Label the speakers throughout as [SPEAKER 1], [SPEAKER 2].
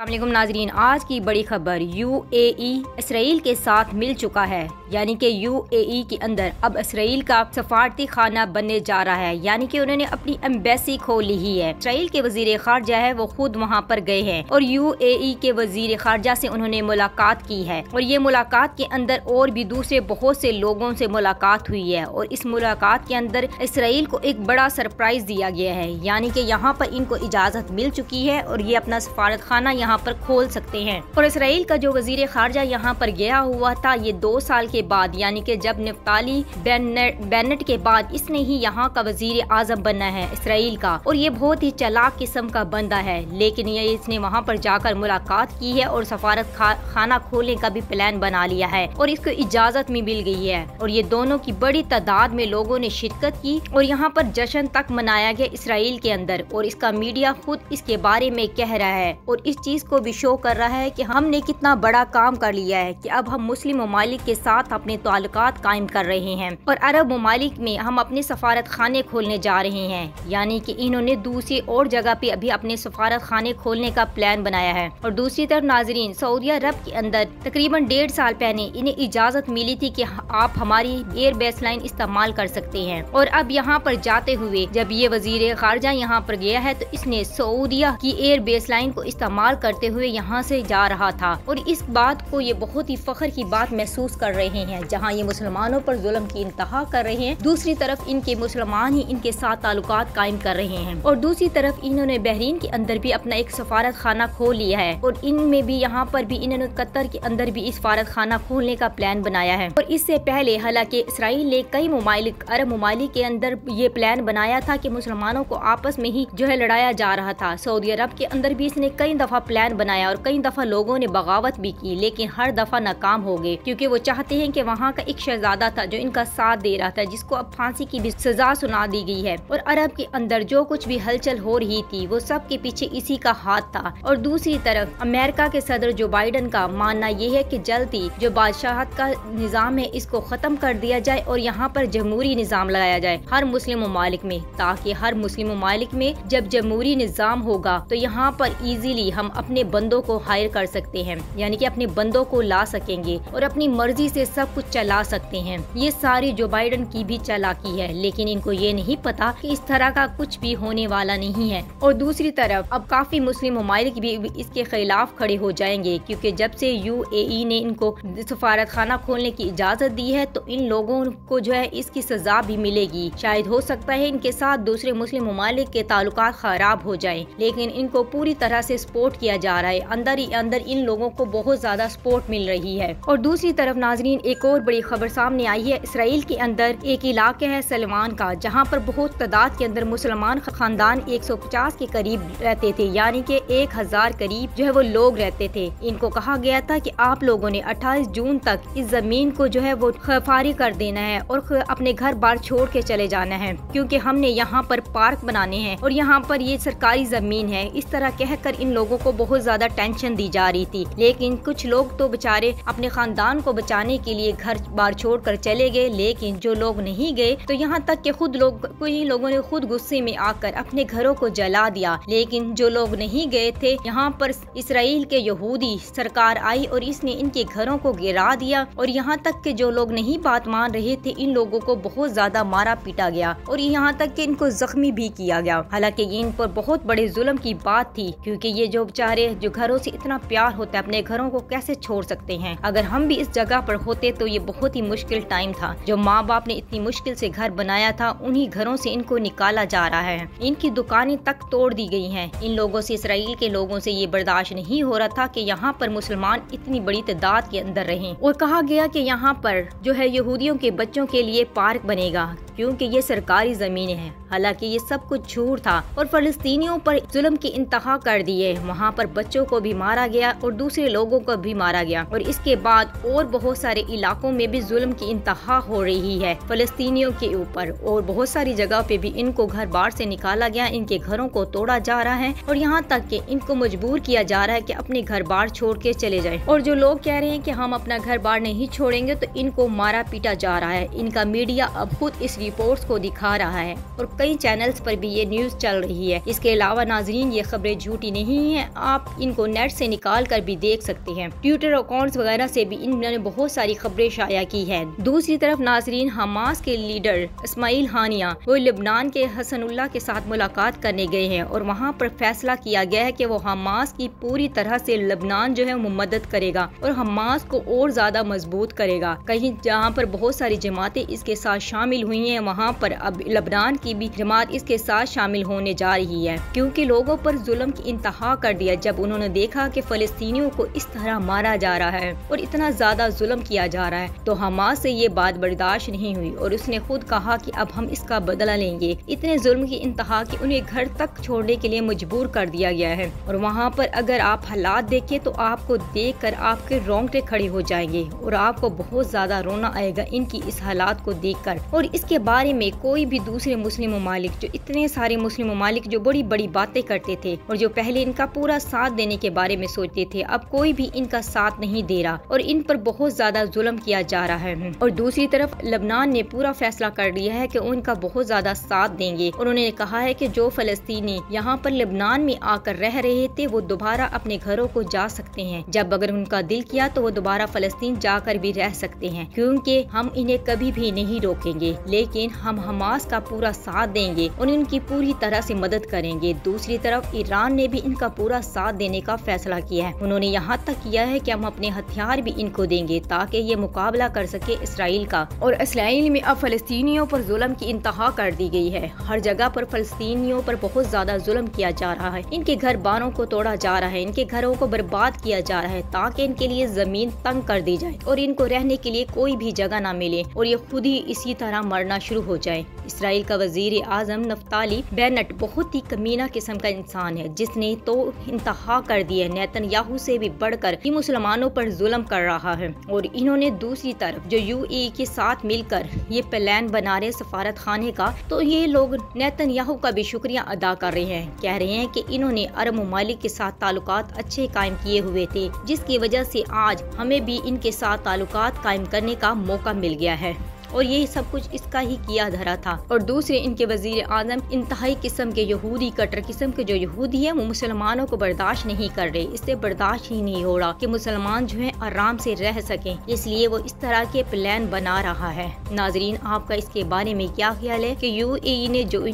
[SPEAKER 1] अस्सलाम वालेकुम नाजरीन, आज की बड़ी खबर यूएई इसराइल के साथ मिल चुका है। यानी कि यूएई के अंदर अब इसराइल का सफारती खाना बनने जा रहा है। यानी कि उन्होंने अपनी एम्बेसी खोल ली ही है। इसराइल के वजीर खारजा है वो खुद वहाँ पर गए हैं और यूएई के वजीर खारजा से उन्होंने मुलाकात की है। और ये मुलाकात के अंदर और भी दूसरे बहुत से लोगों से मुलाकात हुई है और इस मुलाकात के अंदर इसराइल को एक बड़ा सरप्राइज दिया गया है। यानी कि यहाँ पर इनको इजाजत मिल चुकी है और ये अपना सफारत खाना यहाँ पर खोल सकते हैं। और इसराइल का जो वजीर खारजा यहाँ पर गया हुआ था, ये 2 साल के बाद, यानी कि जब नफ्ताली बेनेट के बाद इसने ही यहाँ का वजीर आजम बनना है इसराइल का। और ये बहुत ही चालाक किस्म का बंदा है, लेकिन ये इसने वहाँ पर जाकर मुलाकात की है और सफारत खाना खोलने का भी प्लान बना लिया है और इसको इजाजत भी मिल गई है। और ये दोनों की बड़ी तादाद में लोगों ने शिरकत की और यहाँ पर जश्न तक मनाया गया इसराइल के अंदर। और इसका मीडिया खुद इसके बारे में कह रहा है और इस चीज को भी शो कर रहा है कि हमने कितना बड़ा काम कर लिया है कि अब हम मुस्लिम ममालिक के साथ अपने ताल्लुकात कायम कर रहे हैं और अरब ममालिक में हम अपने सफारत खाने खोलने जा रहे हैं। यानी कि इन्होंने दूसरी और जगह पे अभी अपने सफारत खाने खोलने का प्लान बनाया है। और दूसरी तरफ नाजरीन, सऊदी अरब के अंदर तकरीबन 1.5 साल पहले इन्हें इजाजत मिली थी कि आप हमारी एयर बेस लाइन इस्तेमाल कर सकते हैं। और अब यहाँ पर जाते हुए जब ये वजीर खारजा यहाँ पर गया है तो इसने सऊदिया की एयर बेस लाइन को इस्तेमाल करते हुए यहाँ से जा रहा था। और इस बात को ये बहुत ही फख्र की बात महसूस कर रहे हैं, जहाँ ये मुसलमानों पर जुल्म की इंतहा कर रहे हैं, दूसरी तरफ इनके मुसलमान ही इनके साथ ताल्लुकात कायम कर रहे हैं। और दूसरी तरफ इन्होंने बहरीन के अंदर भी अपना एक सफारत खाना खोल लिया है और इनमें भी यहाँ पर भी इन्होंने कतर के अंदर भी इस सफारत खाना खोलने का प्लान बनाया है। और इससे पहले हालांकि इसराइल ने कई ममालिक अरब ममालिक के अंदर ये प्लान बनाया था कि मुसलमानों को आपस में ही जो है लड़ाया जा रहा था। सऊदी अरब के अंदर भी इसने कई दफा प्लान बनाया और कई दफा लोगों ने बगावत भी की, लेकिन हर दफा नाकाम हो गए क्योंकि वो चाहते हैं कि वहाँ का एक शहजादा था जो इनका साथ दे रहा था, जिसको अब फांसी की भी सजा सुना दी गई है। और अरब के अंदर जो कुछ भी हलचल हो रही थी वो सब के पीछे इसी का हाथ था। और दूसरी तरफ अमेरिका के सदर जो बाइडन का मानना ये है कि जल्दी जो बादशाहत का निज़ाम है इसको खत्म कर दिया जाए और यहाँ पर जमहूरी निज़ाम लगाया जाए हर मुस्लिम ममालिक में, ताकि हर मुस्लिम ममालिक में जब जमहूरी निज़ाम होगा तो यहाँ पर इजीली हम अपने बंदों को हायर कर सकते हैं, यानी कि अपने बंदों को ला सकेंगे और अपनी मर्जी से सब कुछ चला सकते हैं। ये सारी जो बाइडन की भी चालाकी है, लेकिन इनको ये नहीं पता कि इस तरह का कुछ भी होने वाला नहीं है। और दूसरी तरफ अब काफी मुस्लिम ममालिक भी इसके खिलाफ खड़े हो जाएंगे, क्योंकि जब से यूएई ने इनको सफारत खाना खोलने की इजाजत दी है तो इन लोगों को जो है इसकी सजा भी मिलेगी। शायद हो सकता है इनके साथ दूसरे मुस्लिम ममालिक के ताल्लुकात खराब हो जाए, लेकिन इनको पूरी तरह से सपोर्ट किया जा रहा है। अंदर ही अंदर इन लोगों को बहुत ज्यादा सपोर्ट मिल रही है। और दूसरी तरफ नाजरीन, एक और बड़ी खबर सामने आई है। इसराइल के अंदर एक इलाका है सलमान का, जहां पर बहुत तादाद के अंदर मुसलमान खानदान 150 के करीब रहते थे, यानी कि 1000 करीब जो है वो लोग रहते थे। इनको कहा गया था कि आप लोगों ने 28 जून तक इस जमीन को जो है वो फारिग कर देना है और अपने घर बार छोड़ के चले जाना है, क्योंकि हमने यहाँ पर पार्क बनाने हैं और यहाँ पर ये सरकारी जमीन है। इस तरह कहकर इन लोगों को बहुत ज्यादा टेंशन दी जा रही थी, लेकिन कुछ लोग तो बेचारे अपने खानदान को बचाने के लिए घर बार छोड़कर चले गए, लेकिन जो लोग नहीं गए तो यहाँ तक कि कई लोगों ने खुद गुस्से में आकर अपने घरों को जला दिया। लेकिन जो लोग नहीं गए थे, यहाँ पर इसराइल के यहूदी सरकार आई और इसने इनके घरों को गिरा दिया और यहाँ तक कि जो लोग नहीं बात मान रहे थे इन लोगों को बहुत ज्यादा मारा पीटा गया और यहाँ तक कि इनको जख्मी भी किया गया। हालांकि ये इन पर बहुत बड़े जुल्म की बात थी, क्योंकि ये जो बेचारे जो घरों से इतना प्यार होता है अपने घरों को कैसे छोड़ सकते हैं। अगर हम भी इस जगह पर होते तो ये बहुत ही मुश्किल टाइम था। जो माँ बाप ने इतनी मुश्किल से घर बनाया था, उन्हीं घरों से इनको निकाला जा रहा है। इनकी दुकानें तक तोड़ दी गई हैं। इन लोगों से, इसराइल के लोगों से ये बर्दाश्त नहीं हो रहा था कि यहाँ पर मुसलमान इतनी बड़ी तादाद के अंदर रहें। और कहा गया कि यहाँ पर जो है यहूदियों के बच्चों के लिए पार्क बनेगा, क्योंकि ये सरकारी जमीन है। हालांकि ये सब कुछ झूठ था और फलस्तीनियों पर जुल्म की इंतहा कर दिए। वहाँ पर बच्चों को भी मारा गया और दूसरे लोगों को भी मारा गया। और इसके बाद और बहुत सारे इलाकों में भी जुल्म की इंतहा हो रही है फलस्तीनियों के ऊपर, और बहुत सारी जगह पे भी इनको घर बार से निकाला गया, इनके घरों को तोड़ा जा रहा है और यहाँ तक कि इनको मजबूर किया जा रहा है कि अपने घर बार छोड़ के चले जाएं। और जो लोग कह रहे हैं कि हम अपना घर बार नहीं छोड़ेंगे तो इनको मारा पीटा जा रहा है। इनका मीडिया अब खुद इस रिपोर्ट्स को दिखा रहा है और कई चैनल्स पर भी ये न्यूज़ चल रही है। इसके अलावा नाजरीन, ये खबरें झूठी नहीं है, आप इनको नेट से निकाल कर भी देख सकते हैं। ट्विटर अकाउंट्स वगैरह से भी इन्होंने बहुत सारी खबरें शाया की है। दूसरी तरफ नाजरीन, हमास के लीडर इस्माइल हानिया वो लेबनान के हसनुल्लाह के साथ मुलाकात करने गए हैं और वहाँ पर फैसला किया गया है कि वो हमास की पूरी तरह से लेबनान जो है वो मदद करेगा और हमास को और ज्यादा मजबूत करेगा। कहीं जहाँ पर बहुत सारी जमातें इसके साथ शामिल हुई हैं, वहाँ पर अब लेबनान की भी जमात इसके साथ शामिल होने जा रही है, क्योंकि लोगों पर जुल्म की इंतहा कर दिया जब उन्होंने देखा कि फलस्तीनियों को इस तरह मारा जा रहा है और इतना ज्यादा जुल्म किया जा रहा है, तो हमास से ये बात बर्दाश्त नहीं हुई और उसने खुद कहा कि अब हम इसका बदला लेंगे। इतने जुल्म की इंतहा कि उन्हें घर तक छोड़ने के लिए मजबूर कर दिया गया है और वहाँ पर अगर आप हालात देखें तो आपको देखकर आपके रोंगटे खड़े हो जाएंगे और आपको बहुत ज्यादा रोना आएगा इनकी इस हालात को देखकर। और इसके बारे में कोई भी दूसरे मुस्लिम ममालिक, जो इतने सारे मुस्लिम ममालिक जो बड़ी बड़ी बातें करते थे और जो पहले इनका पूरा साथ देने के बारे में सोचते थे, अब कोई भी इनका साथ नहीं दे रहा और इन पर बहुत ज्यादा जुल्म किया जा रहा है। और दूसरी तरफ लेबनान ने पूरा फैसला कर लिया है कि उनका बहुत ज्यादा साथ देंगे और उन्होंने कहा है कि जो फलस्तीनी यहाँ पर लेबनान में आकर रह रहे थे वो दोबारा अपने घरों को जा सकते हैं। जब अगर उनका दिल किया तो वो दोबारा फलस्तीन जाकर भी रह सकते हैं, क्योंकि हम इन्हें कभी भी नहीं रोकेंगे, लेकिन हम हमास का पूरा साथ देंगे और इनकी पूरी तरह से मदद करेंगे। दूसरी तरफ ईरान ने भी इनका पूरा साथ देने का फैसला किया है। उन्होंने यहाँ तक किया है कि हम अपने हथियार भी इनको देंगे ताकि ये मुकाबला कर सके इसराइल का। और इसराइल में अब फलस्तीनियों पर जुल्म की इंतहा कर दी गई है। हर जगह पर फलस्तीनियों पर बहुत ज्यादा जुल्म किया जा रहा है, इनके घर बारों को तोड़ा जा रहा है, इनके घरों को बर्बाद किया जा रहा है ताकि इनके लिए जमीन तंग कर दी जाए और इनको रहने के लिए कोई भी जगह ना मिले और ये खुद ही इसी तरह मरना शुरू हो जाए। इसराइल का वजीर आजम नफ्ताली बेनेट बहुत ही कमीना किस्म का इंसान है, जिसने तो इंतहा कर दी है, नेतन्याहू से भी बढ़कर ये मुसलमानों पर जुल्म कर रहा है। और इन्होंने दूसरी तरफ जो यूएई के साथ मिलकर ये प्लान बना रहे सफारत खाने का, तो ये लोग नेतन्याहू का भी शुक्रिया अदा कर रहे हैं। कह रहे हैं कि इन्होंने अरब ममालिक के साथ ताल्लुकात अच्छे कायम किए हुए थे, जिसकी वजह से आज हमें भी इनके साथ ताल्लुकात कायम करने का मौका मिल गया है और ये सब कुछ इसका ही किया धरा था। और दूसरे इनके वजीर आजम इंतहाई किस्म के यहूदी, कट्टर किस्म के जो यहूदी है वो मुसलमानों को बर्दाश्त नहीं कर रहे। इससे बर्दाश्त ही नहीं हो रहा कि मुसलमान जो है आराम से रह सकें, इसलिए वो इस तरह के प्लान बना रहा है। नाजरीन, आपका इसके बारे में क्या ख्याल है कि यूएई ने जो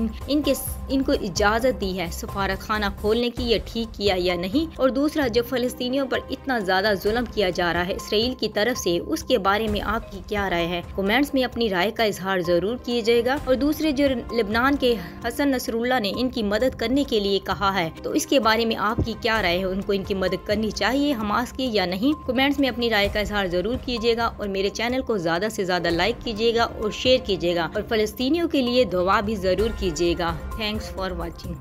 [SPEAKER 1] इनको इजाजत दी है सफारत खाना खोलने की, ये ठीक किया या नहीं? और दूसरा, जो फलस्तीनियों पर इतना ज्यादा जुल्म किया जा रहा है इसराइल की तरफ से, उसके बारे में आपकी क्या राय है? कमेंट्स में अपनी राय का इजहार जरूर कीजिएगा। और दूसरे जो लेबनान के हसन नसरुल्लाह ने इनकी मदद करने के लिए कहा है, तो इसके बारे में आपकी क्या राय है? उनको इनकी मदद करनी चाहिए हमास की या नहीं? कमेंट्स में अपनी राय का इजहार जरूर कीजिएगा और मेरे चैनल को ज्यादा से ज्यादा लाइक कीजिएगा और शेयर कीजिएगा और फलस्तीनियों के लिए दुआ भी जरूर कीजिएगा। Thanks for watching.